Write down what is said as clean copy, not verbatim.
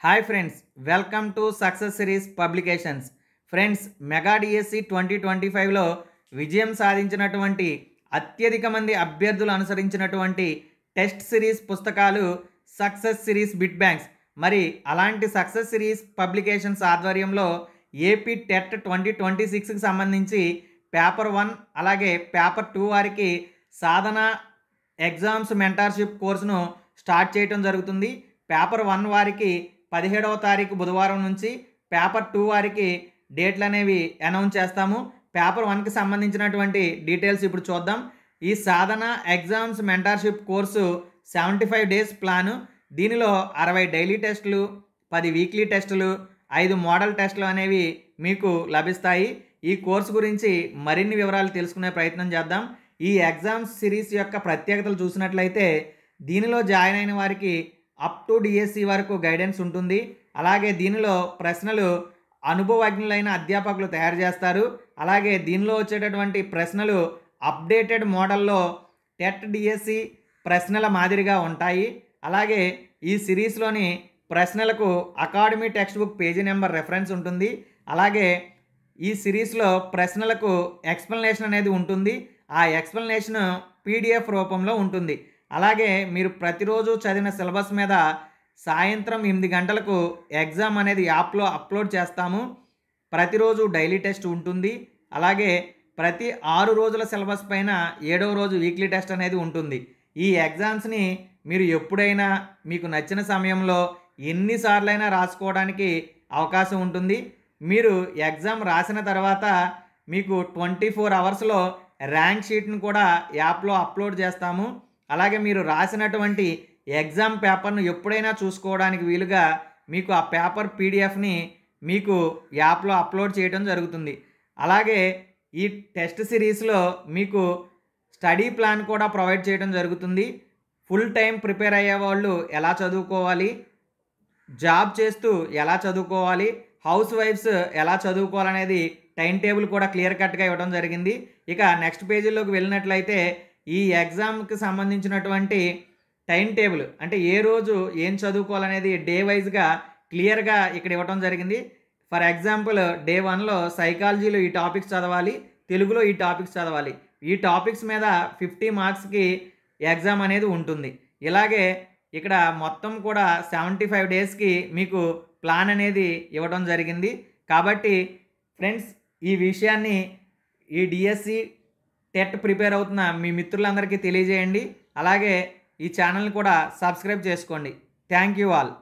Hi friends, welcome to success series publications. Friends, mega DSC 2025లో విజయం సాధించినటువంటి అత్యధిక మంది అభ్యర్థులు అనుసరించినటువంటి టెస్ట్ సిరీస్ పుస్తకాలు సక్సెస్ సిరీస్ బిట్ బ్యాంక్స్. మరి అలాంటి సక్సెస్ సిరీస్ పబ్లికేషన్స్ ఆధ్వర్యంలో ఏపీ టెట్ 2026కి సంబంధించి పేపర్ 1 అలాగే పేపర్ 2 వారికి సాధన ఎగ్జామ్స్ మెంటార్షిప్ కోర్సును స్టార్ట్ చేయడం జరుగుతుంది. పేపర్ 1 వారికి 17వ తారీఖు బుధవారం నుంచి, పేపర్ 2 వారికి డేట్లు అనేవి అనౌన్స్ చేస్తాము. పేపర్ 1కి సంబంధించినటువంటి డీటెయిల్స్ ఇప్పుడు చూద్దాం. ఈ సాధన exams mentorship course 75 days plan. దీనిలో 60 డైలీ టెస్టులు, 10 వీక్లీ టెస్టులు, 5 మోడల్ టెస్టులు అనేవి మీకు లభిస్తాయి. ఈ కోర్సు గురించి మరిన్ని వివరాలు తెలుసుకునే ప్రయత్నం చేద్దాం. ఈ ఎగ్జామ్స్ సిరీస్ యొక్క ప్రత్యేకతలు చూసినట్లయితే దీనిలో జాయిన్ అయిన వారికి అప్ టు డిఎస్సి వరకు గైడెన్స్ ఉంటుంది. అలాగే దీనిలో ప్రశ్నలు అనుభవజ్ఞులైన అధ్యాపకులు తయారు చేస్తారు. అలాగే దీనిలో వచ్చేటటువంటి ప్రశ్నలు అప్డేటెడ్ మోడల్లో టెట్ డిఎస్సి ప్రశ్నల మాదిరిగా ఉంటాయి. అలాగే ఈ సిరీస్లోని ప్రశ్నలకు academy text book page number reference ఉంటుంది. అలాగే ఈ సిరీస్లో ప్రశ్నలకు ఎక్స్ప్లెనేషన్ అనేది ఉంటుంది. ఆ ఎక్స్ప్లెనేషన్ పీడిఎఫ్ రూపంలో ఉంటుంది. అలాగే మీరు ప్రతిరోజు చదివిన సిలబస్ మీద సాయంత్రం 8 గంటలకు ఎగ్జామ్ అనేది యాప్లో అప్లోడ్ చేస్తాము. ప్రతిరోజు డైలీ టెస్ట్ ఉంటుంది. అలాగే ప్రతి 6 రోజుల సిలబస్ పైన 7వ రోజు వీక్లీ టెస్ట్ అనేది ఉంటుంది. ఈ ఎగ్జామ్స్ని మీరు ఎప్పుడైనా మీకు నచ్చిన సమయంలో ఎన్నిసార్లైనా రాసుకోవడానికి అవకాశం ఉంటుంది. మీరు ఎగ్జామ్ రాసిన తర్వాత మీకు 24 అవర్స్లో ర్యాంక్ షీట్ను కూడా యాప్లో అప్లోడ్ చేస్తాము. అలాగే మీరు రాసినటువంటి ఎగ్జామ్ పేపర్ను ఎప్పుడైనా చూసుకోవడానికి వీలుగా మీకు ఆ పేపర్ పీడిఎఫ్ని మీకు యాప్లో అప్లోడ్ చేయడం జరుగుతుంది. అలాగే ఈ టెస్ట్ సిరీస్లో మీకు స్టడీ ప్లాన్ కూడా ప్రొవైడ్ చేయడం జరుగుతుంది. ఫుల్ టైం ప్రిపేర్ అయ్యే వాళ్ళు ఎలా చదువుకోవాలి, జాబ్ చేస్తూ ఎలా చదువుకోవాలి, హౌస్ వైఫ్స్ ఎలా చదువుకోవాలనేది టైం టేబుల్ కూడా క్లియర్ కట్గా ఇవ్వడం జరిగింది. ఇక నెక్స్ట్ పేజీలోకి వెళ్ళినట్లయితే ఈ ఎగ్జామ్కి సంబంధించినటువంటి టైం టేబుల్, అంటే ఏ రోజు ఏం చదువుకోవాలనేది డే వైజ్గా క్లియర్గా ఇక్కడ ఇవ్వడం జరిగింది. ఫర్ ఎగ్జాంపుల్, డే 1లో సైకాలజీలో ఈ టాపిక్స్ చదవాలి, తెలుగులో ఈ టాపిక్స్ చదవాలి. ఈ టాపిక్స్ మీద 50 మార్క్స్కి ఎగ్జామ్ అనేది ఉంటుంది. ఇలాగే ఇక్కడ మొత్తం కూడా 75 డేస్కి మీకు ప్లాన్ అనేది ఇవ్వడం జరిగింది. కాబట్టి ఫ్రెండ్స్, ఈ విషయాన్ని ఈ డిఎస్సి టెట్ ప్రిపేర్ అవుతున్న మీ మిత్రులందరికీ తెలియజేయండి. అలాగే ఈ ఛానల్ని కూడా సబ్స్క్రైబ్ చేసుకోండి. Thank you all.